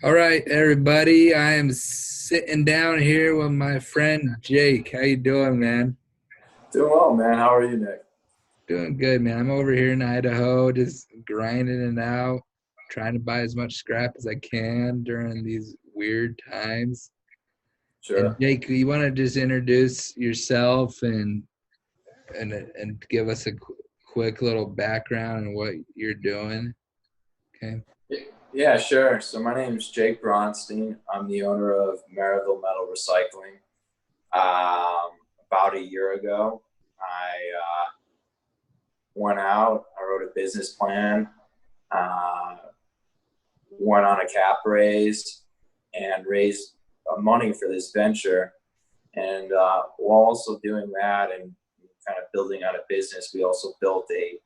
All right, everybody. I am sitting down here with my friend Jake. How you doing, man? Doing well, man. How are you, Nick? Doing good, man. I'm over here in Idaho, just grinding it out, trying to buy as much scrap as I can during these weird times. And Sure. Jake, you want to just introduce yourself and give us a quick little background on what you're doing? Okay. Yeah, sure. So my name is Jake Bronstein. I'm the owner of Merrillville Metal Recycling. About a year ago, I went out. I wrote a business plan, uh, went on a cap raise, and raised money for this venture. And while also doing that and kind of building out a business, we also built a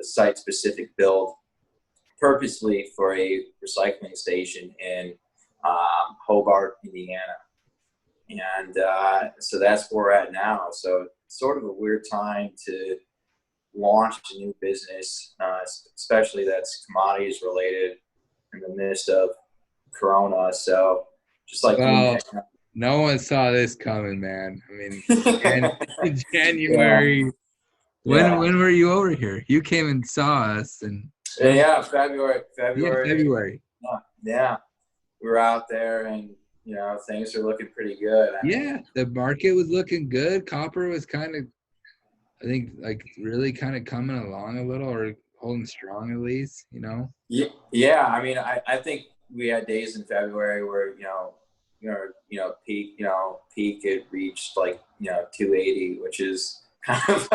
site-specific build purposely for a recycling station in Hobart, Indiana. And so that's where we're at now. So it's sort of a weird time to launch a new business, especially that's commodities related in the midst of Corona. So just like you, Well, Nick. no one saw this coming, man. I mean, Yeah, January. When yeah, when were you over here? You came and saw us, and when? yeah. February, Yeah, February. February. Yeah, we were out there, and things are looking pretty good. I mean, Yeah, the market was looking good. Copper was kind of, I think, like really kind of coming along a little, or holding strong at least. yeah, yeah. I mean, I think we had days in February where peak it reached like 280, which is kind of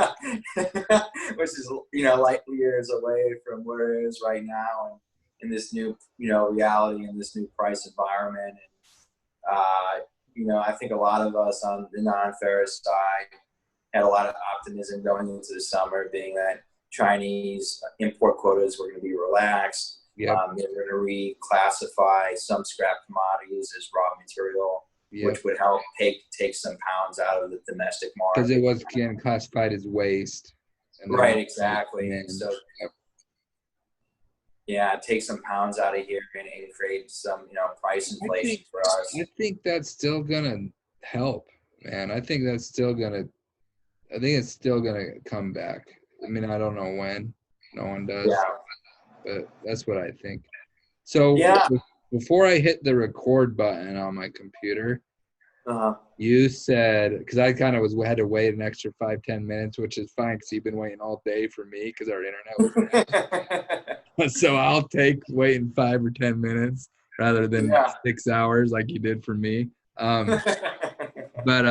which is light years away from where it is right now, and in this new reality and this new price environment. And I think a lot of us on the non-ferrous side had a lot of optimism going into the summer, being that Chinese import quotas were going to be relaxed. Yep, They were going to reclassify some scrap commodities as raw material, yep. which would help take some pounds out of the domestic Because it market. was getting classified as waste, and then Right, all exactly. And and so, yeah, take some pounds out of here and create some, price I think inflation for us. I think that's still gonna help, man. I think it's still gonna come back. I mean, I don't know when. No one does, Yeah. but that's what I think. So Yeah. before I hit the record button on my computer, Uh, you said because I kind of was had to wait an extra 5-10 minutes, which is fine because you've been waiting all day for me because our internet was down. So I'll take waiting 5 or 10 minutes rather than yeah. 6 hours like you did for me. But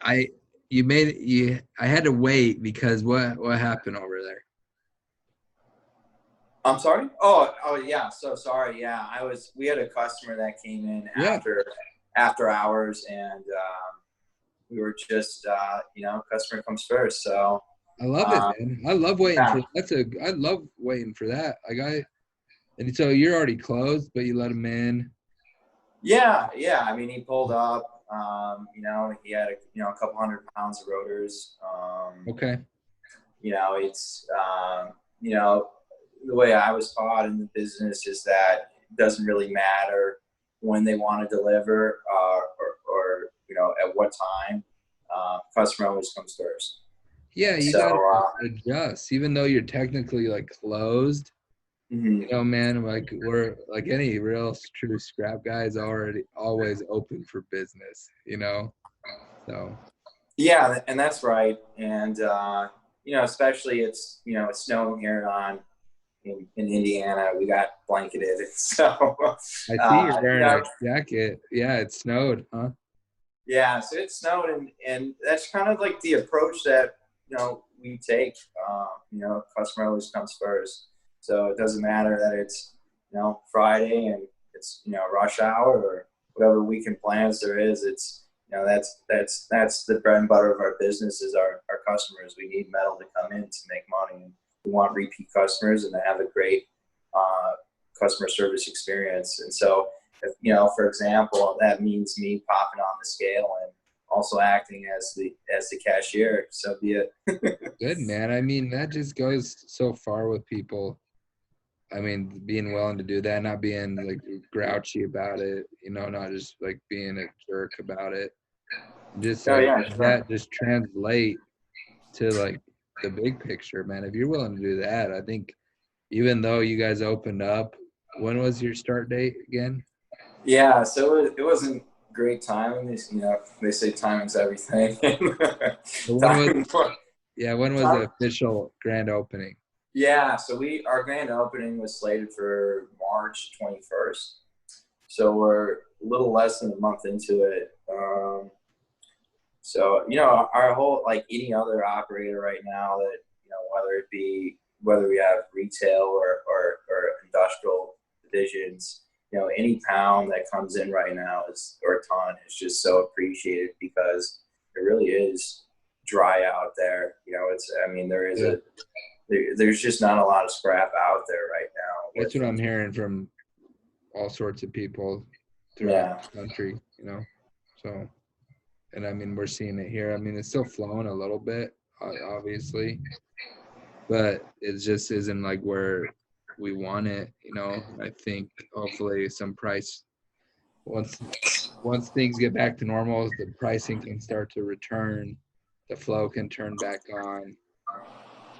I you made you I had to wait because what happened over there? I'm sorry. Oh, yeah. So sorry. Yeah, We had a customer that came in Yeah, after hours, and we were just, customer comes first. So, I love it, um, man. I love waiting yeah, for I love waiting for that. And so you're already closed, but you let him in. yeah, yeah. I mean, he pulled up. He had a couple 100 pounds of rotors. Okay. It's the way I was taught in the business is that it doesn't really matter when they want to deliver or at what time. Customer always comes first. Yeah, you So gotta adjust, even though you're technically like closed. mhm. Man, like we're like any real true scrap guy is already always open for business. So Yeah, and that's right. And especially it's snowing here in Indiana. We got blanketed, so I see you're you wearing know a jacket. Yeah, it snowed, huh? yeah. So it snowed, and that's kind of like the approach that we take. Customer always comes first, so it doesn't matter that it's Friday and it's rush hour or whatever weekend plans there is. It's that's the bread and butter of our business is our customers. We need metal to come in to make money, and we want repeat customers and to have a great uh, customer service experience. And so, if, for example, that means me popping on the scale and also acting as the cashier. So be it. Good, man. I mean, that just goes so far with people. I mean, being willing to do that, not being like grouchy about it, not just like being a jerk about it. Just Oh like yeah, sure. that, just translate to like the big picture, man. If you're willing to do that, I think even though you guys opened up, when was your start date again? Yeah, so it wasn't great timing. They say timing's everything. So when was Timing, yeah, when was the time, official grand opening? yeah, so our grand opening was slated for March 21st. So we're a little less than a month into it. So our whole, like any other operator right now, that whether we have retail or industrial divisions, any pound that comes in right now or ton is just so appreciated, because it really is dry out there. Yeah, There's just not a lot of scrap out there right now that's with what I'm hearing from all sorts of people throughout yeah. the country. So, and I mean, we're seeing it here. I mean, it's still flowing a little bit, obviously, but it just isn't like where we want it. I think hopefully some price once once things get back to normal, the pricing can start to return, the flow can turn back on,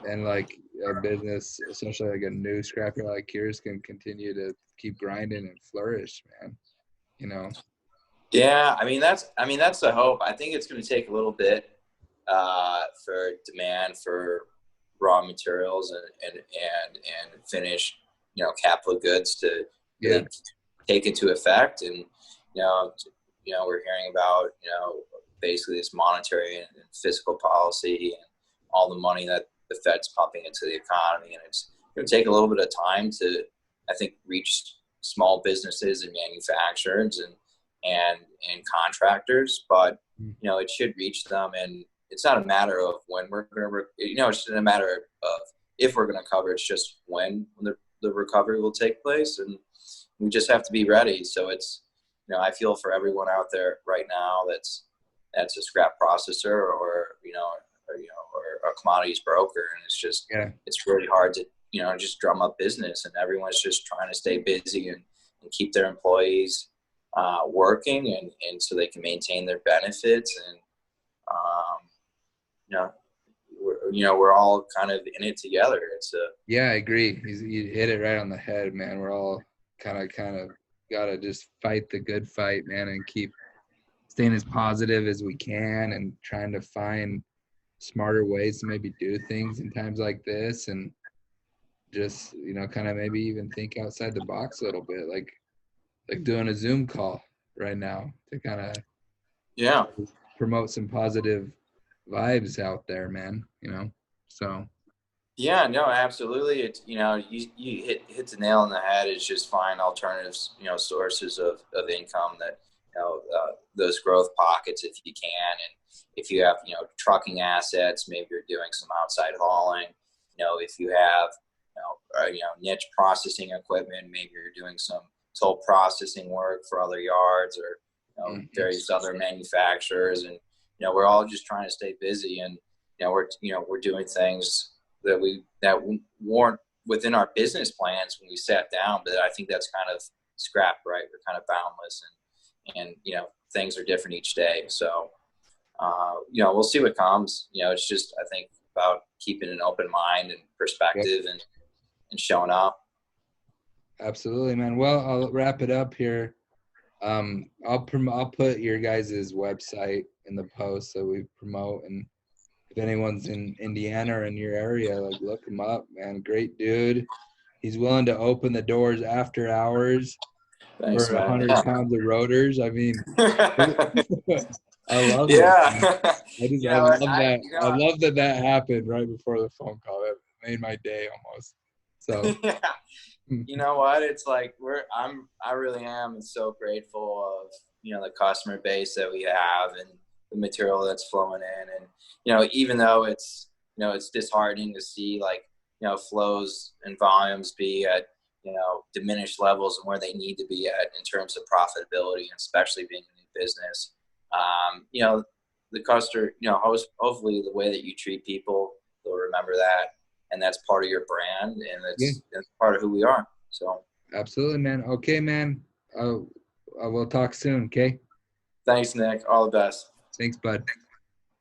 and like a business, especially like a new scrapyard like yours, can continue to keep grinding and flourish, man. You know, Yeah, that's the hope. I think it's going to take a little bit for demand for raw materials and finished, capital goods to yeah, really take into effect. And we're hearing about basically this monetary and fiscal policy and all the money that the Fed's pumping into the economy, and it's going to take a little bit of time to, I think, reach small businesses and manufacturers and contractors, but it should reach them. And it's not a matter of when we're going to, it's not a matter of if we're going to cover. It's just when the recovery will take place, and we just have to be ready. So it's, I feel for everyone out there right now that's a scrap processor or a commodities broker, and yeah, it's really hard to just drum up business, and everyone's just trying to stay busy and keep their employees working, and so they can maintain their benefits. And um, you know we're all kind of in it together. yeah. I agree. You hit it right on the head, man. We're all kind of gotta just fight the good fight, man, and keep staying as positive as we can, and trying to find smarter ways to maybe do things in times like this, and just kind of maybe even think outside the box a little bit, like doing a Zoom call right now to kind of Yeah. promote some positive vibes out there, man. So Yeah, no, absolutely. It's, you hit the nail on the head. It's just find alternatives, sources of income that, those growth pockets if you can. And if you have, trucking assets, maybe you're doing some outside hauling. If you have, niche processing equipment, maybe you're doing some toll processing work for other yards, or, various other manufacturers. And, we're all just trying to stay busy, and, we're doing things that weren't within our business plans when we sat down. But I think that's kind of scrap, right? We're kind of boundless, and things are different each day. So we'll see what comes. It's just, I think, about keeping an open mind and yep, perspective, and showing up. absolutely, man. Well, I'll wrap it up here. I'll put your guys' website in the post so we promote, and if anyone's in Indiana or in your area, like look him up, man. Great dude. He's willing to open the doors after hours for Thanks, man. 100 pounds of rotors. I mean, Yeah. I love it. Man. Yeah. I love I, that. I love that happened right before the phone call. It made my day almost. So, yeah. You know what? It's like I really am so grateful of, the customer base that we have, and the material that's flowing in. And, even though it's disheartening to see, like, flows and volumes be at, diminished levels and where they need to be at in terms of profitability, and especially being a new business. The customer, hopefully the way that you treat people, they'll remember that. and that's part of your brand, and Yeah. it's part of who we are. So Absolutely, man. Okay, man. We'll talk soon. Okay. thanks, Nick. All the best. Thanks, bud.